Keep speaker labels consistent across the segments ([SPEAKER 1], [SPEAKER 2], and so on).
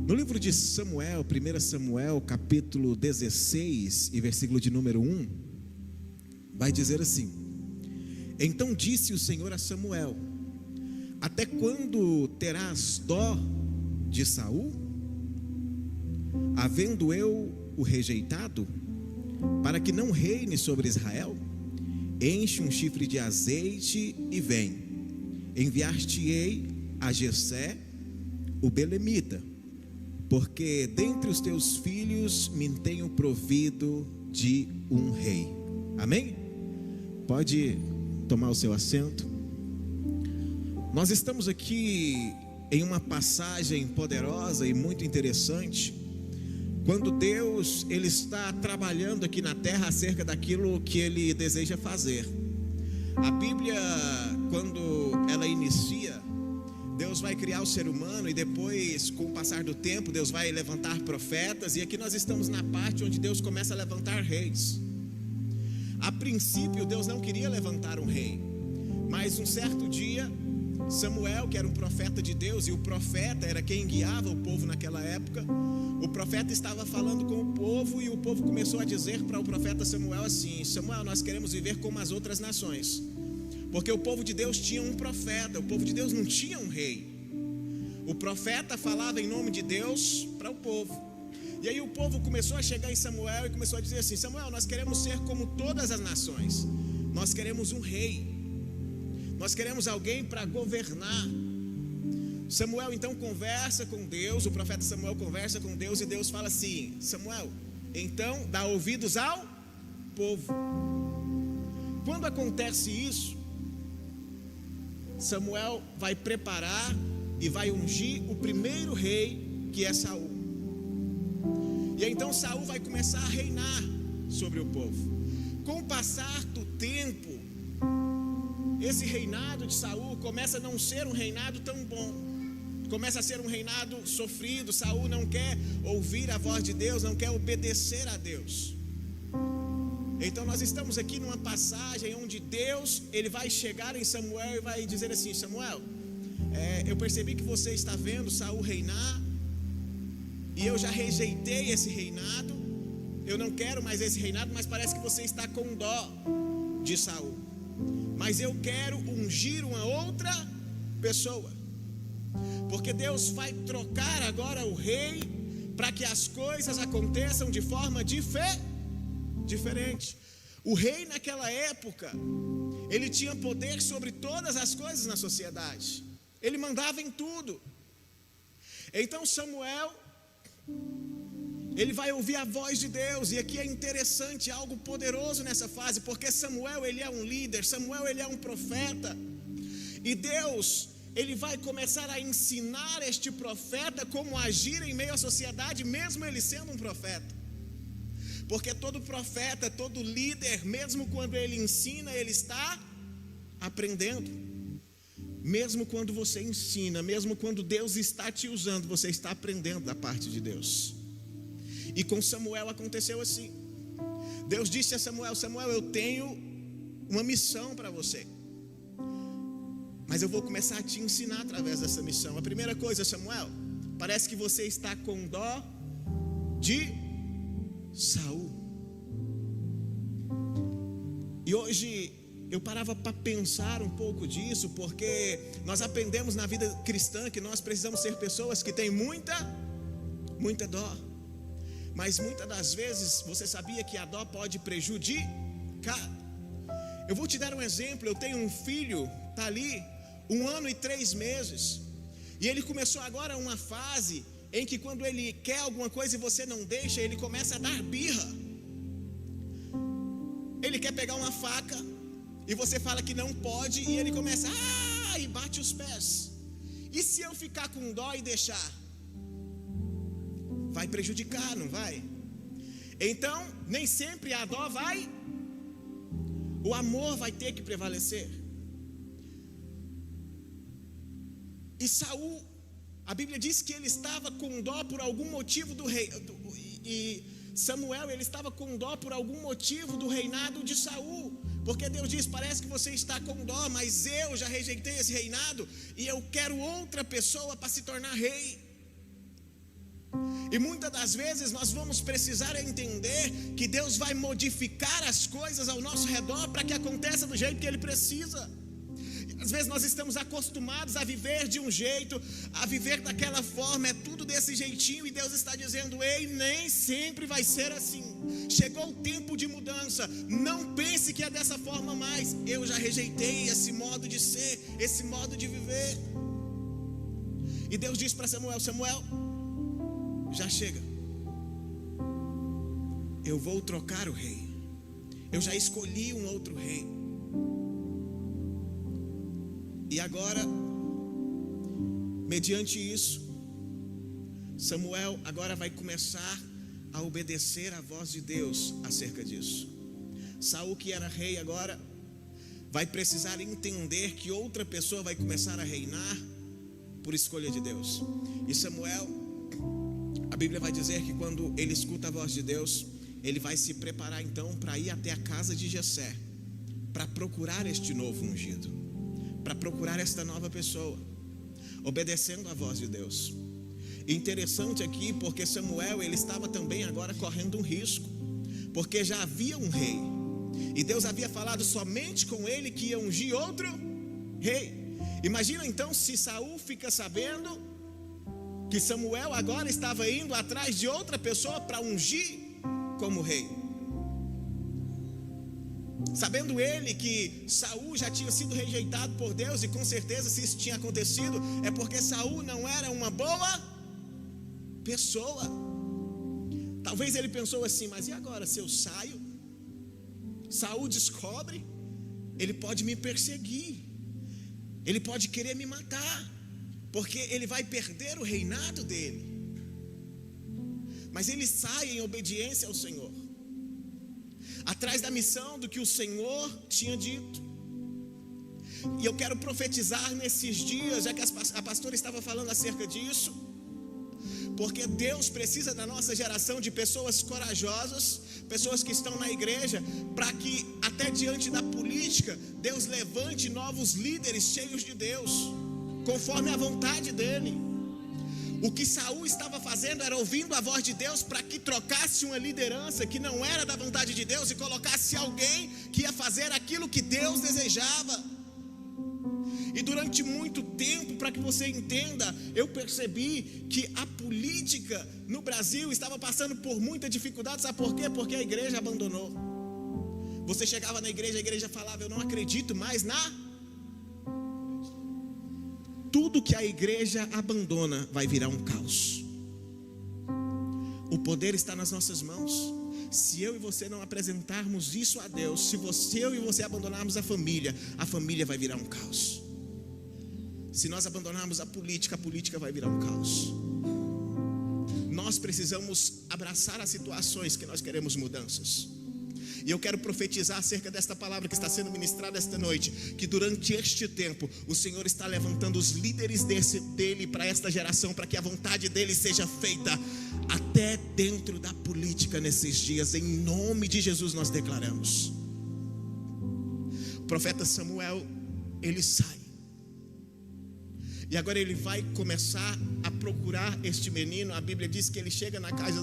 [SPEAKER 1] No livro de Samuel, 1 Samuel, capítulo 16 e versículo de número 1, vai dizer assim: então disse o Senhor a Samuel: até quando terás dó de Saul, havendo eu o rejeitado, para que não reine sobre Israel? Enche um chifre de azeite e vem. Enviar-te-ei a Jessé, o belemita, porque dentre os teus filhos me tenho provido de um rei. Amém? Pode tomar o seu assento. Nós estamos aqui em uma passagem poderosa e muito interessante, quando Deus ele está trabalhando aqui na terra acerca daquilo que Ele deseja fazer. A Bíblia, quando ela inicia, Deus vai criar o ser humano e depois, com o passar do tempo, Deus vai levantar profetas. E aqui nós estamos na parte onde Deus começa a levantar reis. A princípio Deus não queria levantar um rei, mas um certo dia Samuel, que era um profeta de Deus, e o profeta era quem guiava o povo naquela época, o profeta estava falando com o povo, e o povo começou a dizer para o profeta Samuel assim: Samuel, nós queremos viver como as outras nações, porque o povo de Deus tinha um profeta, o povo de Deus não tinha um rei. O profeta falava em nome de Deus para o povo. E aí o povo começou a chegar em Samuel e começou a dizer assim: Samuel, nós queremos ser como todas as nações, nós queremos um rei, nós queremos alguém para governar. Samuel então conversa com Deus, o profeta Samuel conversa com Deus, e Deus fala assim: Samuel, então dá ouvidos ao povo. Quando acontece isso, Samuel vai preparar e vai ungir o primeiro rei, que é Saul. E então Saul vai começar a reinar sobre o povo. Com o passar do tempo, esse reinado de Saul começa a não ser um reinado tão bom, começa a ser um reinado sofrido. Saul não quer ouvir a voz de Deus, não quer obedecer a Deus. Então nós estamos aqui numa passagem onde Deus ele vai chegar em Samuel e vai dizer assim: Samuel, eu percebi que você está vendo Saul reinar, e eu já rejeitei esse reinado, eu não quero mais esse reinado, mas parece que você está com dó de Saul. Mas eu quero ungir uma outra pessoa, porque Deus vai trocar agora o rei, para que as coisas aconteçam de forma diferente. O rei naquela época, ele tinha poder sobre todas as coisas na sociedade, ele mandava em tudo. Então Samuel, ele vai ouvir a voz de Deus. E aqui é interessante, algo poderoso nessa fase, porque Samuel ele é um líder, Samuel ele é um profeta, e Deus ele vai começar a ensinar este profeta como agir em meio à sociedade, mesmo ele sendo um profeta. Porque todo profeta, todo líder, mesmo quando ele ensina, ele está aprendendo. Mesmo quando você ensina, mesmo quando Deus está te usando, você está aprendendo da parte de Deus. E com Samuel aconteceu assim. Deus disse a Samuel: Samuel, eu tenho uma missão para você, mas eu vou começar a te ensinar através dessa missão. A primeira coisa, Samuel, parece que você está com dó de Saul. E hoje eu parava para pensar um pouco disso, porque nós aprendemos na vida cristã que nós precisamos ser pessoas que têm muita dó. Mas muitas das vezes, você sabia que a dó pode prejudicar? Eu vou te dar um exemplo. Eu tenho um filho, está ali 1 ano e 3 meses, e ele começou agora uma fase em que quando ele quer alguma coisa e você não deixa, ele começa a dar birra. Ele quer pegar uma faca e você fala que não pode, e ele começa e bate os pés. E se eu ficar com dó e deixar? Vai prejudicar, não vai? Então, nem sempre a dó vai, o amor vai ter que prevalecer. E Saul, a Bíblia diz que ele estava com dó por algum motivo do rei, e Samuel, ele estava com dó por algum motivo do reinado de Saul, porque Deus diz: parece que você está com dó, mas eu já rejeitei esse reinado, e eu quero outra pessoa para se tornar rei. E muitas das vezes nós vamos precisar entender que Deus vai modificar as coisas ao nosso redor para que aconteça do jeito que Ele precisa. Às vezes nós estamos acostumados a viver de um jeito, a viver daquela forma, é tudo desse jeitinho, e Deus está dizendo: ei, nem sempre vai ser assim. Chegou o tempo de mudança, não pense que é dessa forma mais. Eu já rejeitei esse modo de ser, esse modo de viver. E Deus disse para Samuel: Samuel, já chega, eu vou trocar o rei, eu já escolhi um outro rei. E agora, mediante isso, Samuel agora vai começar a obedecer à voz de Deus acerca disso. Saul, que era rei agora, vai precisar entender que outra pessoa vai começar a reinar por escolha de Deus. E Samuel, a Bíblia vai dizer que quando ele escuta a voz de Deus, ele vai se preparar então para ir até a casa de Jessé, para procurar este novo ungido, para procurar esta nova pessoa, obedecendo a voz de Deus. Interessante aqui, porque Samuel, ele estava também agora correndo um risco, porque já havia um rei, e Deus havia falado somente com ele que ia ungir outro rei. Imagina então se Saul fica sabendo que Samuel agora estava indo atrás de outra pessoa para ungir como rei. Sabendo ele que Saul já tinha sido rejeitado por Deus, e com certeza se isso tinha acontecido, é porque Saul não era uma boa pessoa. Talvez ele pensou assim: mas e agora, se eu saio, Saul descobre, ele pode me perseguir, ele pode querer me matar, porque ele vai perder o reinado dele. Mas ele sai em obediência ao Senhor, atrás da missão do que o Senhor tinha dito. E eu quero profetizar nesses dias, já que a pastora estava falando acerca disso, porque Deus precisa da nossa geração de pessoas corajosas, pessoas que estão na igreja, para que até diante da política, Deus levante novos líderes cheios de Deus, conforme a vontade dele. O que Saul estava fazendo era ouvindo a voz de Deus para que trocasse uma liderança que não era da vontade de Deus e colocasse alguém que ia fazer aquilo que Deus desejava. E durante muito tempo, para que você entenda, eu percebi que a política no Brasil estava passando por muita dificuldade. Sabe por quê? Porque a igreja abandonou. Você chegava na igreja, a igreja falava: eu não acredito mais na... Tudo que a igreja abandona vai virar um caos. O poder está nas nossas mãos. Se eu e você não apresentarmos isso a Deus, se eu e você abandonarmos a família vai virar um caos. Se nós abandonarmos a política vai virar um caos. Nós precisamos abraçar as situações que nós queremos mudanças. E eu quero profetizar acerca desta palavra que está sendo ministrada esta noite, que durante este tempo o Senhor está levantando os líderes dele para esta geração, para que a vontade dele seja feita até dentro da política nesses dias. Em nome de Jesus nós declaramos. O profeta Samuel, ele sai, e agora ele vai começar a procurar este menino. A Bíblia diz que ele chega na casa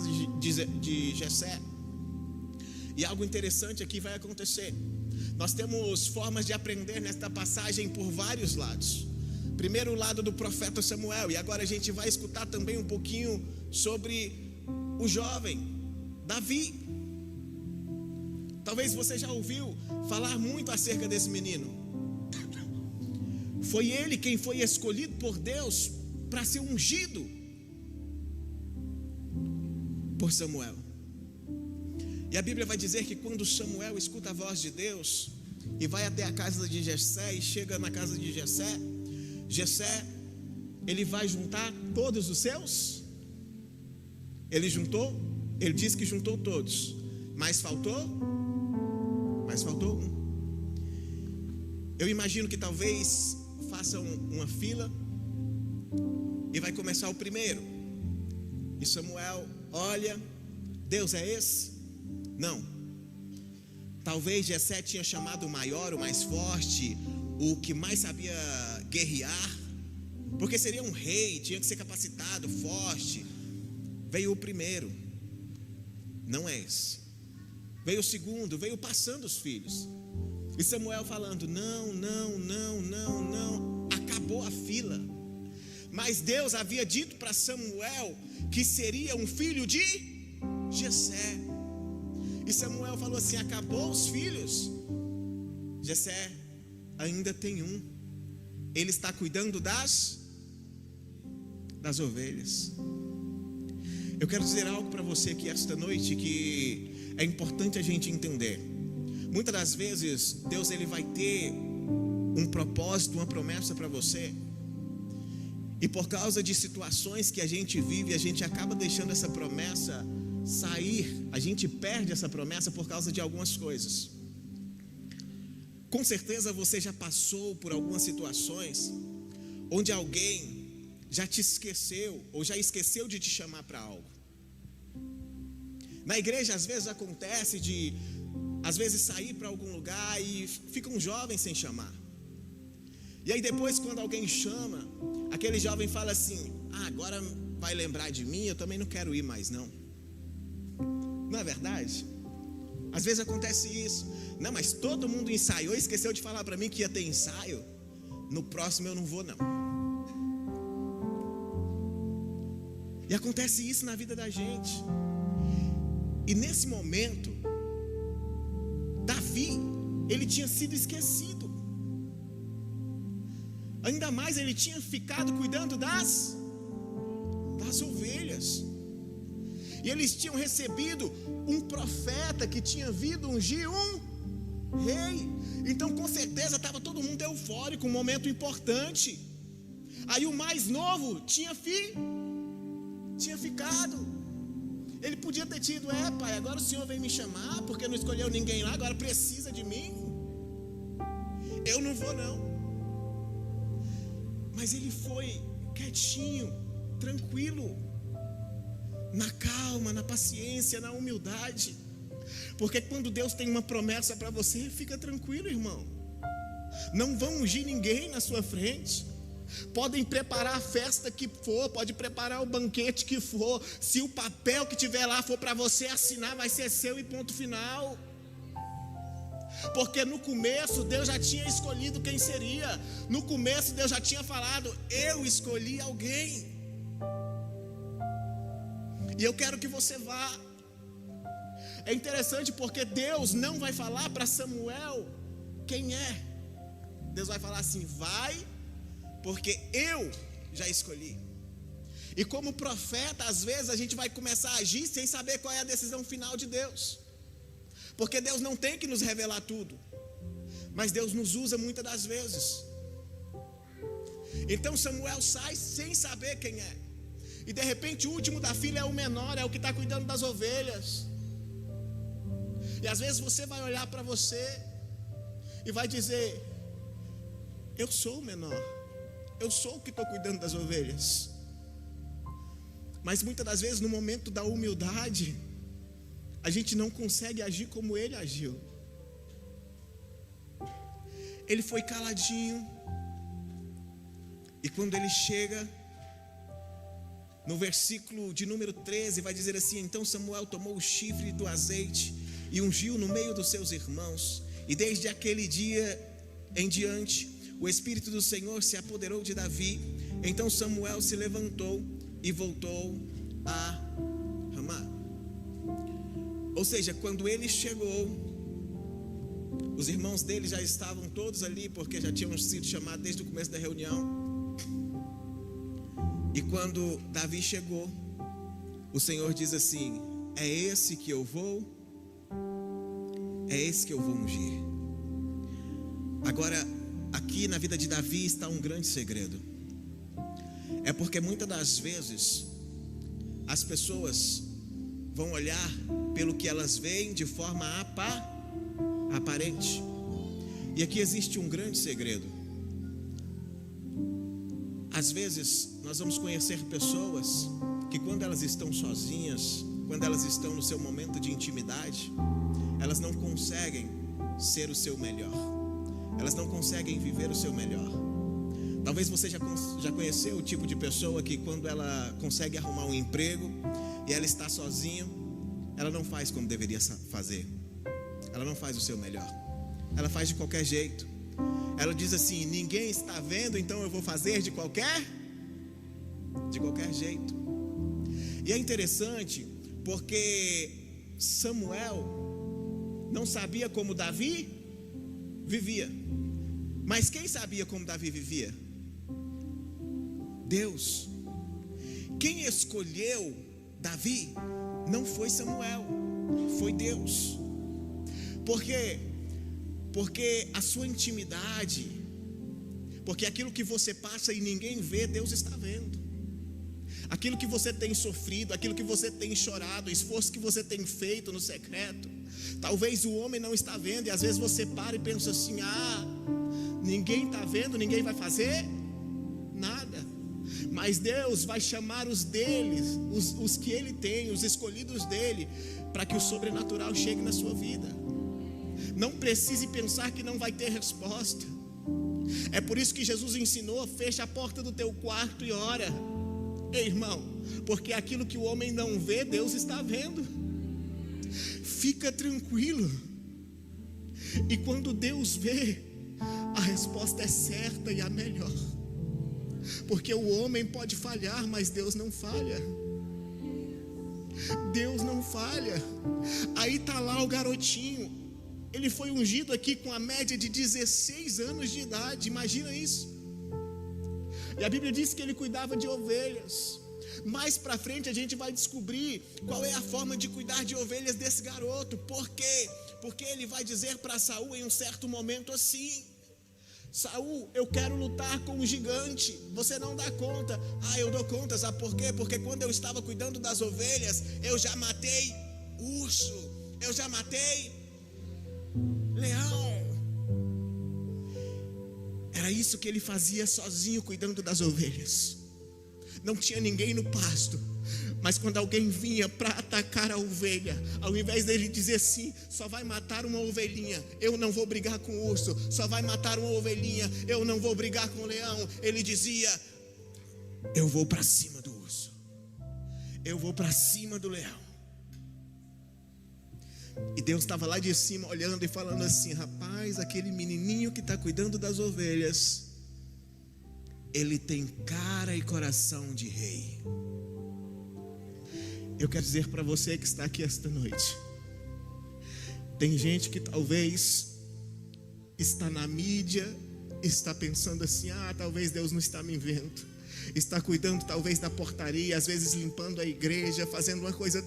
[SPEAKER 1] de Jessé. E algo interessante aqui vai acontecer. Nós temos formas de aprender nesta passagem por vários lados. Primeiro, o lado do profeta Samuel. E agora a gente vai escutar também um pouquinho sobre o jovem Davi. Talvez você já ouviu falar muito acerca desse menino. Foi ele quem foi escolhido por Deus para ser ungido por Samuel. E a Bíblia vai dizer que quando Samuel escuta a voz de Deus e vai até a casa de Jessé, e chega na casa de Jessé, ele vai juntar todos os seus. Ele disse que juntou todos, mas faltou um. Eu imagino que talvez façam uma fila e vai começar o primeiro. E Samuel olha: Deus é esse? Não. Talvez Jessé tinha chamado o maior, o mais forte, o que mais sabia guerrear, porque seria um rei, tinha que ser capacitado, forte. Veio o primeiro, não é esse. Veio o segundo, veio passando os filhos. E Samuel falando: não, acabou a fila. Mas Deus havia dito para Samuel que seria um filho de Jessé. E Samuel falou assim: acabou os filhos? Jessé ainda tem um. Ele está cuidando das ovelhas. Eu quero dizer algo para você aqui esta noite que é importante a gente entender. Muitas das vezes Deus ele vai ter um propósito, uma promessa para você, e por causa de situações que a gente vive, a gente acaba deixando essa promessa sair. A gente perde essa promessa por causa de algumas coisas. Com certeza você já passou por algumas situações onde alguém já te esqueceu ou já esqueceu de te chamar para algo. Na igreja às vezes acontece de sair para algum lugar e fica um jovem sem chamar. E aí depois, quando alguém chama, aquele jovem fala assim: agora vai lembrar de mim, eu também não quero ir mais não. Não é verdade? Às vezes acontece isso. Não, mas todo mundo ensaiou e esqueceu de falar para mim que ia ter ensaio. No próximo eu não vou não. E acontece isso na vida da gente. E nesse momento, Davi, ele tinha sido esquecido. Ainda mais ele tinha ficado cuidando das ovelhas. E eles tinham recebido um profeta que tinha vindo ungir um rei. Então com certeza estava todo mundo eufórico, um momento importante. Aí o mais novo tinha ficado. Ele podia ter tido: pai, agora o senhor vem me chamar porque não escolheu ninguém lá, agora precisa de mim. Eu não vou não. Mas ele foi quietinho, tranquilo, na calma, na paciência, na humildade. Porque quando Deus tem uma promessa para você, fica tranquilo, irmão. Não vão ungir ninguém na sua frente. Podem preparar a festa que for, pode preparar o banquete que for. Se o papel que tiver lá for para você assinar, vai ser seu e ponto final. Porque no começo Deus já tinha escolhido quem seria. No começo Deus já tinha falado: eu escolhi alguém. E eu quero que você vá. É interessante porque Deus não vai falar para Samuel quem é. Deus vai falar assim: vai, porque eu já escolhi. E como profeta, às vezes a gente vai começar a agir sem saber qual é a decisão final de Deus. Porque Deus não tem que nos revelar tudo, mas Deus nos usa muitas das vezes. Então Samuel sai sem saber quem é. E de repente o último da fila é o menor, é o que está cuidando das ovelhas. E às vezes você vai olhar para você e vai dizer: eu sou o menor, eu sou o que estou cuidando das ovelhas. Mas muitas das vezes no momento da humildade, a gente não consegue agir como ele agiu. Ele foi caladinho. E quando ele chega no versículo de número 13, vai dizer assim: então Samuel tomou o chifre do azeite e ungiu no meio dos seus irmãos. E desde aquele dia em diante, o Espírito do Senhor se apoderou de Davi. Então Samuel se levantou e voltou a Ramá. Ou seja, quando ele chegou, os irmãos dele já estavam todos ali, porque já tinham sido chamados desde o começo da reunião. E quando Davi chegou, o Senhor diz assim: é esse que eu vou ungir. Agora, aqui na vida de Davi está um grande segredo. É porque muitas das vezes as pessoas vão olhar pelo que elas veem de forma aparente. E aqui existe um grande segredo. Às vezes nós vamos conhecer pessoas que quando elas estão sozinhas, quando elas estão no seu momento de intimidade, elas não conseguem ser o seu melhor. Elas não conseguem viver o seu melhor. Talvez você já conheceu o tipo de pessoa que quando ela consegue arrumar um emprego, e ela está sozinha, ela não faz como deveria fazer. Ela não faz o seu melhor. Ela faz de qualquer jeito. Ela diz assim: ninguém está vendo, então eu vou fazer de qualquer jeito. E é interessante porque Samuel não sabia como Davi vivia. Mas quem sabia como Davi vivia? Deus. Quem escolheu Davi não foi Samuel, foi Deus. Por quê? Porque a sua intimidade, porque aquilo que você passa e ninguém vê, Deus está vendo. Aquilo que você tem sofrido, aquilo que você tem chorado, o esforço que você tem feito no secreto, talvez o homem não está vendo, e às vezes você para e pensa assim: ninguém está vendo, ninguém vai fazer nada. Mas Deus vai chamar os deles, os que Ele tem, os escolhidos dEle, para que o sobrenatural chegue na sua vida. Não precise pensar que não vai ter resposta. É por isso que Jesus ensinou: fecha a porta do teu quarto e ora. Ei, irmão, porque aquilo que o homem não vê, Deus está vendo. Fica tranquilo. E quando Deus vê, a resposta é certa e a melhor. Porque o homem pode falhar, mas Deus não falha. Deus não falha. Aí está lá o garotinho. Ele foi ungido aqui com a média de 16 anos de idade. Imagina isso. E a Bíblia diz que ele cuidava de ovelhas. Mais para frente a gente vai descobrir qual é a forma de cuidar de ovelhas desse garoto. Por quê? Porque ele vai dizer para Saul em um certo momento assim: Saul, eu quero lutar com um gigante, você não dá conta. Eu dou conta, sabe por quê? Porque quando eu estava cuidando das ovelhas, eu já matei urso, eu já matei leão. Era isso que ele fazia sozinho, cuidando das ovelhas. Não tinha ninguém no pasto. Mas quando alguém vinha para atacar a ovelha, ao invés dele dizer assim: só vai matar uma ovelhinha, eu não vou brigar com o urso. Só vai matar uma ovelhinha, eu não vou brigar com o leão. Ele dizia: eu vou para cima do urso, eu vou para cima do leão. E Deus estava lá de cima olhando e falando assim: rapaz, aquele menininho que está cuidando das ovelhas, ele tem cara e coração de rei. Eu quero dizer para você que está aqui esta noite, tem gente que talvez está na mídia, está pensando assim: talvez Deus não está me vendo. Está cuidando talvez da portaria, às vezes limpando a igreja, fazendo uma coisa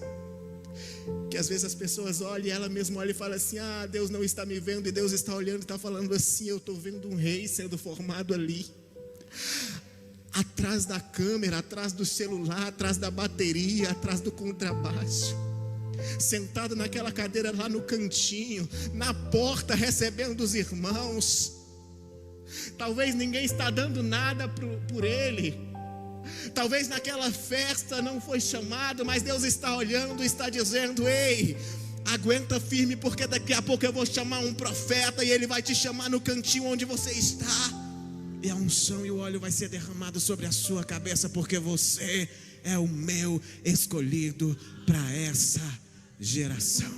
[SPEAKER 1] que às vezes as pessoas olham e ela mesma olha e fala assim: Deus não está me vendo. E Deus está olhando e está falando assim: eu estou vendo um rei sendo formado ali, atrás da câmera, atrás do celular, atrás da bateria, atrás do contrabaixo, sentado naquela cadeira lá no cantinho, na porta, recebendo os irmãos. Talvez ninguém está dando nada por ele. Talvez naquela festa não foi chamado, mas Deus está olhando e está dizendo: ei, aguenta firme, porque daqui a pouco eu vou chamar um profeta e ele vai te chamar no cantinho onde você está. E a unção e o óleo vai ser derramado sobre a sua cabeça, porque você é o meu escolhido para essa geração.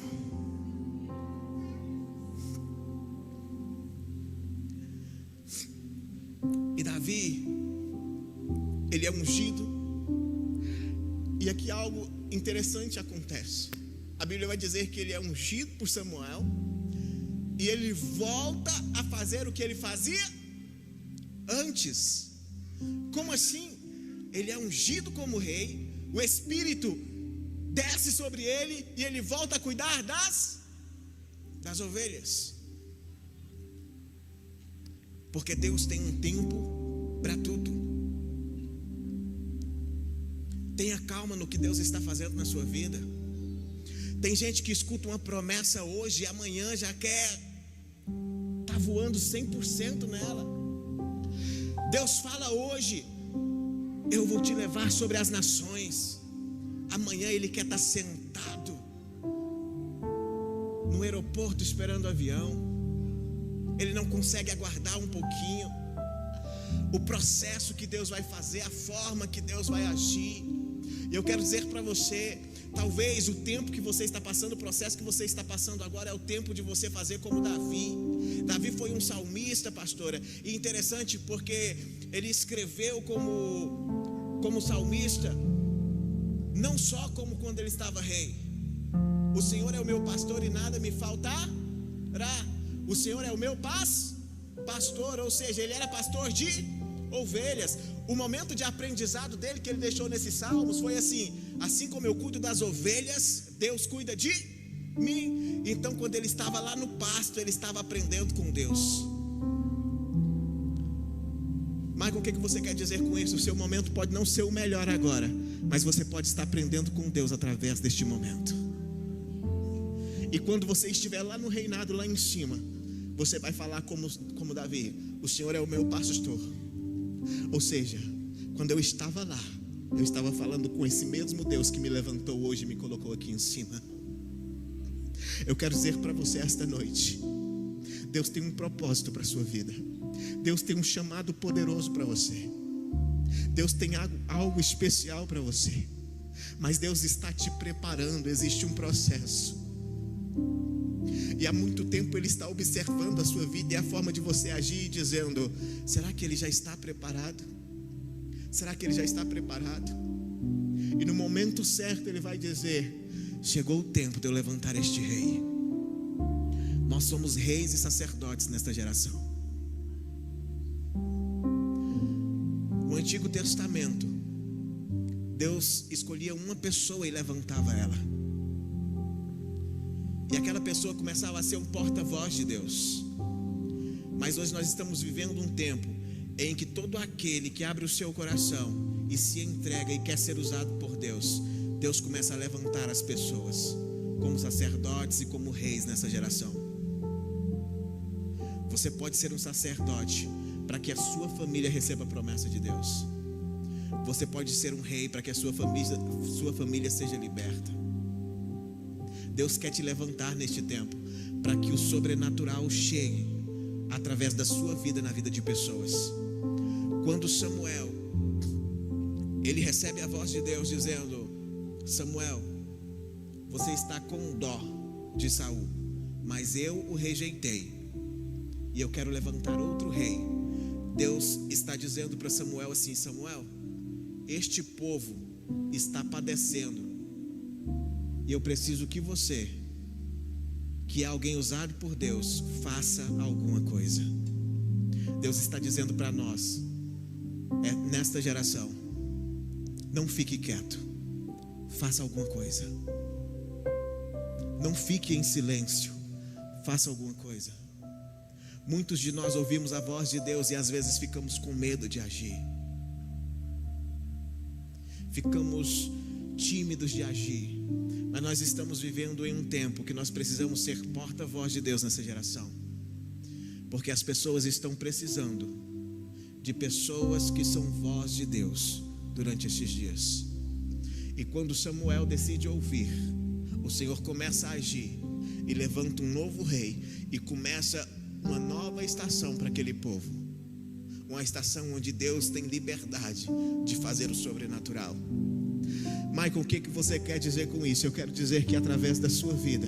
[SPEAKER 1] E Davi, ele é ungido. E aqui algo interessante acontece. A Bíblia vai dizer que ele é ungido por Samuel, e ele volta a fazer o que ele fazia antes. Como assim? Ele é ungido como rei, o Espírito desce sobre ele e ele volta a cuidar das ovelhas. Porque Deus tem um tempo para tudo. Tenha calma no que Deus está fazendo na sua vida. Tem gente que escuta uma promessa hoje e amanhã já quer tá voando 100% nela. Deus fala hoje: eu vou te levar sobre as nações. Amanhã ele quer estar sentado no aeroporto esperando o avião. Ele não consegue aguardar um pouquinho. O processo que Deus vai fazer, a forma que Deus vai agir. E eu quero dizer para você talvez o tempo que você está passando, o processo que você está passando agora é o tempo de você fazer como Davi. Davi foi um salmista, pastora, e interessante porque ele escreveu como salmista, não só como quando ele estava rei. O Senhor é o meu pastor e nada me faltará. O Senhor é o meu pastor, ou seja, ele era pastor de ovelhas. O momento de aprendizado dele que ele deixou nesses salmos foi assim como eu cuido das ovelhas, Deus cuida de mim. Então quando ele estava lá no pasto, ele estava aprendendo com Deus. Michael, o que você quer dizer com isso? O seu momento pode não ser o melhor agora, mas você pode estar aprendendo com Deus através deste momento. E quando você estiver lá no reinado, lá em cima, você vai falar como Davi: o Senhor é o meu pastor. Ou seja, quando eu estava lá, eu estava falando com esse mesmo Deus que me levantou hoje e me colocou aqui em cima. Eu quero dizer para você esta noite: Deus tem um propósito para a sua vida. Deus tem um chamado poderoso para você. Deus tem algo especial para você. Mas Deus está te preparando. Existe um processo. E há muito tempo Ele está observando a sua vida e a forma de você agir, dizendo: será que Ele já está preparado? Será que Ele já está preparado? E no momento certo Ele vai dizer: chegou o tempo de eu levantar este rei. Nós somos reis e sacerdotes nesta geração. No Antigo Testamento, Deus escolhia uma pessoa e levantava ela. E aquela pessoa começava a ser um porta-voz de Deus. Mas hoje nós estamos vivendo um tempo em que todo aquele que abre o seu coração e se entrega e quer ser usado por Deus, Deus começa a levantar as pessoas como sacerdotes e como reis nessa geração. Você pode ser um sacerdote para que a sua família receba a promessa de Deus. Você pode ser um rei para que a sua família seja liberta. Deus quer te levantar neste tempo para que o sobrenatural chegue através da sua vida na vida de pessoas. Quando Samuel, ele recebe a voz de Deus dizendo: Samuel, você está com dó de Saul, mas eu o rejeitei e eu quero levantar outro rei. Deus está dizendo para Samuel assim: Samuel, este povo está padecendo e eu preciso que você, que é alguém usado por Deus, faça alguma coisa. Deus está dizendo para nós, nesta geração: não fique quieto, faça alguma coisa. Não fique em silêncio, faça alguma coisa. Muitos de nós ouvimos a voz de Deus e às vezes ficamos com medo de agir. Ficamos tímidos de agir. Mas nós estamos vivendo em um tempo que nós precisamos ser porta-voz de Deus nessa geração. Porque as pessoas estão precisando de pessoas que são voz de Deus durante estes dias. E quando Samuel decide ouvir, o Senhor começa a agir e levanta um novo rei e começa uma nova estação para aquele povo. Uma estação onde Deus tem liberdade de fazer o sobrenatural. Michael, o que você quer dizer com isso? Eu quero dizer que através da sua vida,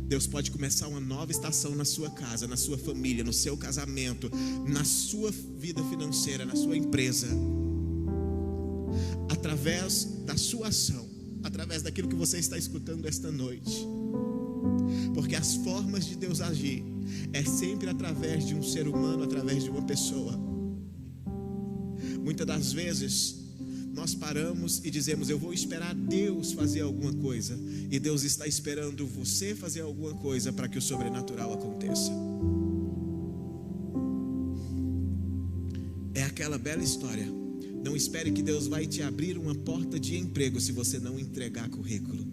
[SPEAKER 1] Deus pode começar uma nova estação na sua casa, na sua família, no seu casamento, na sua vida financeira, na sua empresa. Através da sua ação, através daquilo que você está escutando esta noite. Porque as formas de Deus agir é sempre através de um ser humano, através de uma pessoa. Muitas das vezes nós paramos e dizemos: eu vou esperar Deus fazer alguma coisa. E Deus está esperando você fazer alguma coisa para que o sobrenatural aconteça. É aquela bela história: não espere que Deus vai te abrir uma porta de emprego se você não entregar currículo.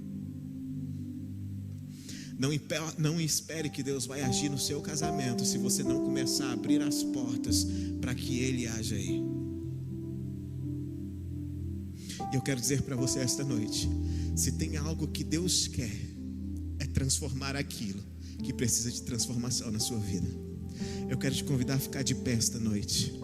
[SPEAKER 1] Não espere que Deus vai agir no seu casamento se você não começar a abrir as portas para que Ele haja aí. Eu quero dizer para você esta noite: se tem algo que Deus quer, é transformar aquilo que precisa de transformação na sua vida. Eu quero te convidar a ficar de pé esta noite.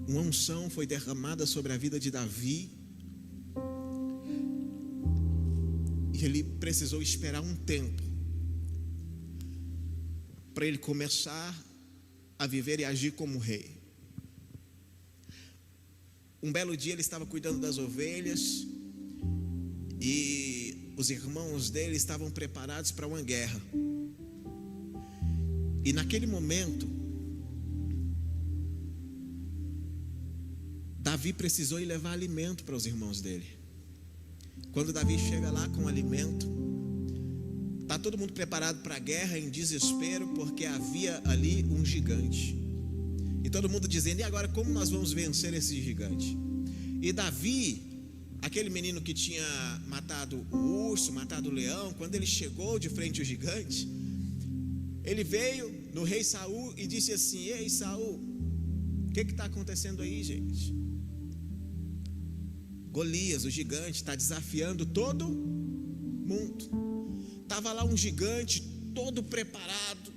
[SPEAKER 1] uma unção foi derramada sobre a vida de Davi, e ele precisou esperar um tempo para ele começar a viver e agir como rei. Um belo dia ele estava cuidando das ovelhas e os irmãos dele estavam preparados para uma guerra. E naquele momento, Davi precisou ir levar alimento para os irmãos dele. Quando Davi chega lá com alimento, está todo mundo preparado para a guerra, em desespero, porque havia ali um gigante. E todo mundo dizendo: e agora como nós vamos vencer esse gigante? E Davi, aquele menino que tinha matado o urso, matado o leão, quando ele chegou de frente ao gigante, ele veio no rei Saul e disse assim: ei Saul, o que está acontecendo aí, gente? Golias, o gigante, está desafiando todo mundo. Estava lá um gigante todo preparado,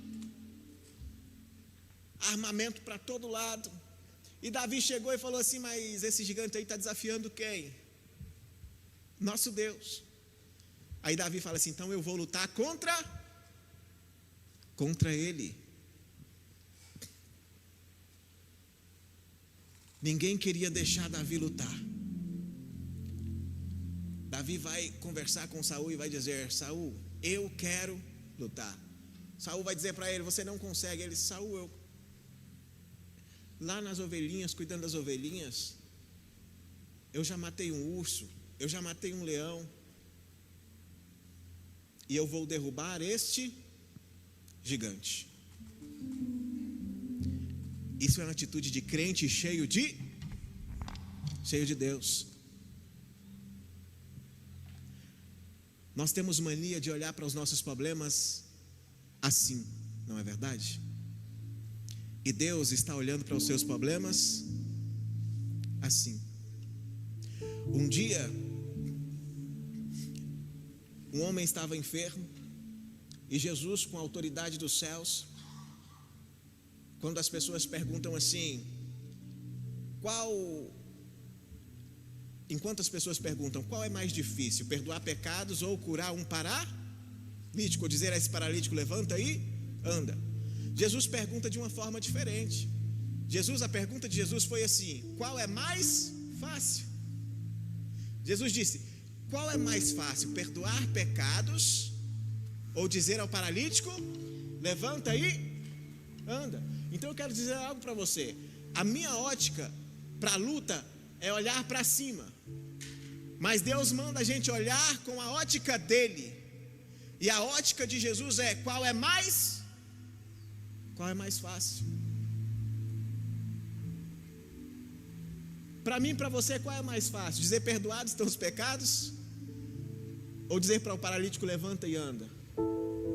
[SPEAKER 1] armamento para todo lado. E Davi chegou e falou assim: mas esse gigante aí está desafiando quem? Nosso Deus. Aí Davi fala assim: então eu vou lutar contra ele. Ninguém queria deixar Davi lutar. Davi vai conversar com Saul e vai dizer: Saul, eu quero lutar. Saul vai dizer para ele: você não consegue. Ele: Saul, eu lá nas ovelhinhas, cuidando das ovelhinhas, eu já matei um urso, eu já matei um leão, e eu vou derrubar este gigante. Isso é uma atitude de crente cheio de Deus. Nós temos mania de olhar para os nossos problemas assim, não é verdade? E Deus está olhando para os seus problemas assim. Um dia, um homem estava enfermo, e Jesus, com a autoridade dos céus, quando as pessoas perguntam assim, enquanto as pessoas perguntam qual é mais difícil, perdoar pecados ou curar um paralítico, ou dizer a esse paralítico: levanta e anda. Jesus pergunta de uma forma diferente. A pergunta de Jesus foi assim: qual é mais fácil? Jesus disse: qual é mais fácil, perdoar pecados ou dizer ao paralítico: levanta e anda? Então eu quero dizer algo para você. A minha ótica para a luta é olhar para cima, mas Deus manda a gente olhar com a ótica dele. E a ótica de Jesus é: qual é mais fácil? Para mim e para você, qual é mais fácil? Dizer: perdoados estão os pecados? Ou dizer para o paralítico: levanta e anda?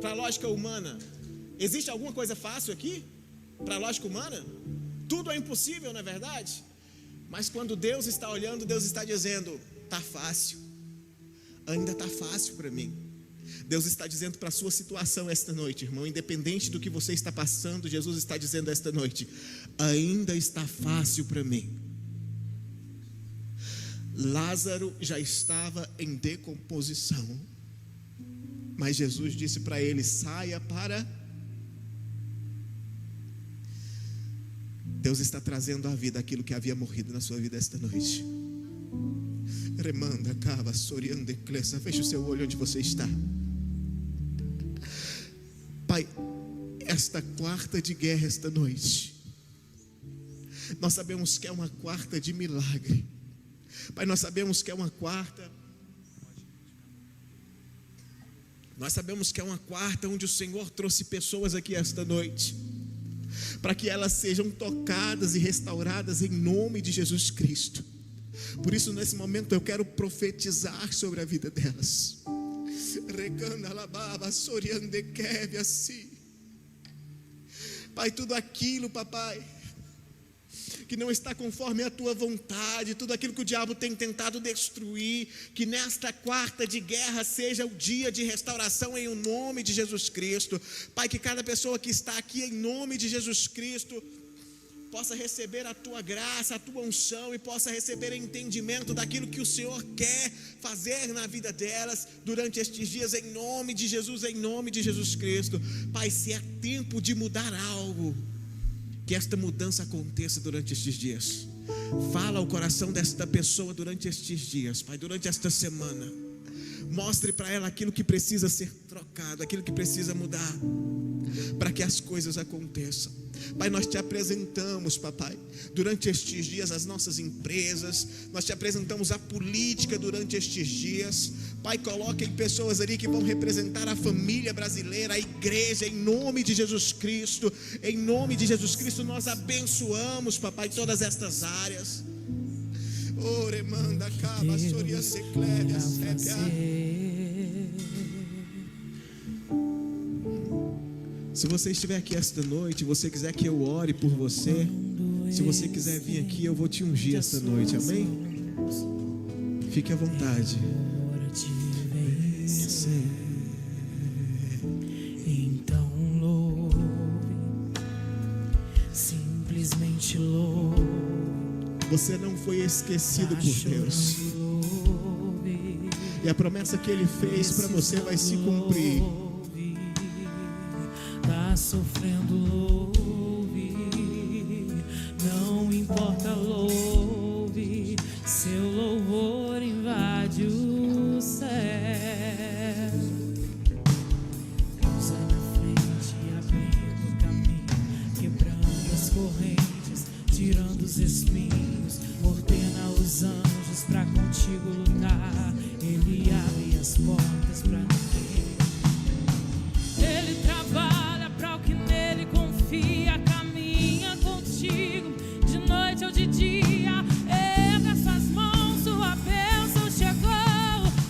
[SPEAKER 1] Para a lógica humana, existe alguma coisa fácil aqui? Para a lógica humana, tudo é impossível, não é verdade? Mas quando Deus está olhando, Deus está dizendo: está fácil, ainda está fácil para mim. Deus está dizendo para a sua situação esta noite, irmão, independente do que você está passando, Jesus está dizendo esta noite: ainda está fácil para mim. Lázaro já estava em decomposição, mas Jesus disse para ele: saia para... Deus está trazendo à vida aquilo que havia morrido na sua vida esta noite. Remanda, cava, soriando, eclesa. Feche o seu olho onde você está. Pai, esta quarta de guerra esta noite, nós sabemos que é uma quarta de milagre. Pai, nós sabemos que é uma quarta. Nós sabemos que é uma quarta onde o Senhor trouxe pessoas aqui esta noite, para que elas sejam tocadas e restauradas em nome de Jesus Cristo. Por isso, nesse momento, eu quero profetizar sobre a vida delas. Pai, tudo aquilo, papai, que não está conforme a tua vontade, tudo aquilo que o diabo tem tentado destruir, que nesta quarta de guerra seja o dia de restauração em o nome de Jesus Cristo. Pai, que cada pessoa que está aqui em nome de Jesus Cristo possa receber a tua graça, a tua unção, e possa receber entendimento daquilo que o Senhor quer fazer na vida delas durante estes dias, em nome de Jesus, em nome de Jesus Cristo. Pai, se é tempo de mudar algo, que esta mudança aconteça durante estes dias. Fala ao coração desta pessoa durante estes dias, Pai, durante esta semana. Mostre para ela aquilo que precisa ser trocado, aquilo que precisa mudar, para que as coisas aconteçam. Pai, nós te apresentamos, papai, durante estes dias as nossas empresas, nós te apresentamos a política durante estes dias. Pai, coloquem pessoas ali que vão representar a família brasileira, a igreja, em nome de Jesus Cristo. Em nome de Jesus Cristo nós abençoamos, papai, todas estas áreas. Oremanda, caba, soria, secléria, sépia. Se você estiver aqui esta noite, você quiser que eu ore por você, se você quiser vir aqui, eu vou te ungir esta noite, amém? Fique à vontade.
[SPEAKER 2] Então louve, simplesmente louve.
[SPEAKER 1] Você não foi esquecido por Deus, e a promessa que Ele fez para você vai se cumprir.
[SPEAKER 2] Tá sofrendo, louve, não importa, louve, seu louvor invade o céu. Sai na frente, abrindo o caminho, quebrando as correntes, tirando os espinhos, ordena os anjos pra contigo lutar. Ele abre as portas pra ninguém. Ele trabalha para o que nele confia, caminha contigo de noite ou de dia. Erga suas mãos, sua bênção chegou.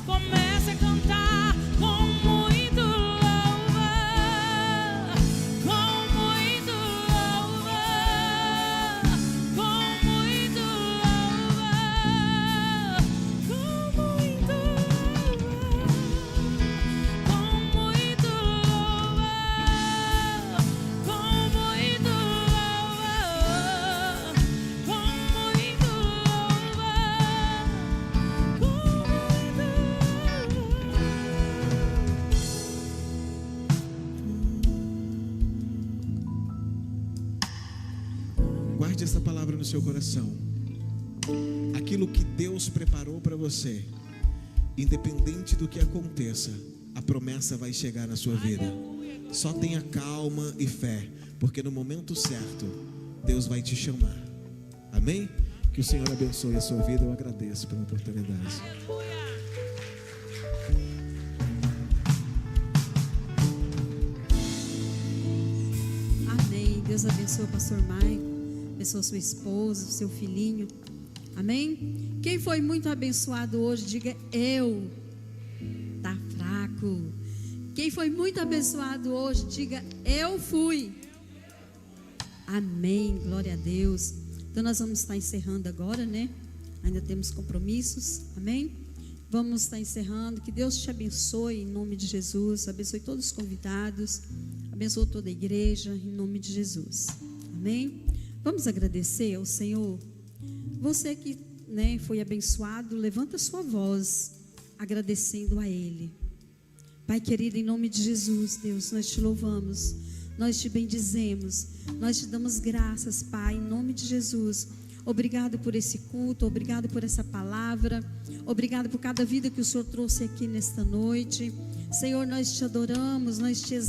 [SPEAKER 2] Comece a cantar com muito louvor, com muito louvor, com muito louvor, com muito louvor, com muito louvor, com muito louvor, com muito
[SPEAKER 1] Guarde essa palavra no seu coração. Aquilo que Deus preparou para você, independente do que aconteça, a promessa vai chegar na sua vida. Só tenha calma e fé, porque no momento certo Deus vai te chamar. Amém? Que o Senhor abençoe a sua vida. Eu agradeço pela oportunidade.
[SPEAKER 3] Amém. Deus abençoe o pastor Maicon, abençoe sua esposa, seu filhinho. Amém? Quem foi muito abençoado hoje, diga eu. Tá fraco. Quem foi muito abençoado hoje, diga eu fui. Amém. Glória a Deus. Então nós vamos estar encerrando agora, né? Ainda temos compromissos. Amém? Vamos estar encerrando. Que Deus te abençoe em nome de Jesus. Abençoe todos os convidados. Abençoe toda a igreja em nome de Jesus. Amém? Vamos agradecer ao Senhor. Você que, né, foi abençoado, levanta a sua voz agradecendo a Ele. Pai querido, em nome de Jesus, Deus, nós te louvamos, nós te bendizemos, nós te damos graças, Pai, em nome de Jesus. Obrigado por esse culto, obrigado por essa palavra, obrigado por cada vida que o Senhor trouxe aqui nesta noite. Senhor, nós te adoramos, nós te exaltamos.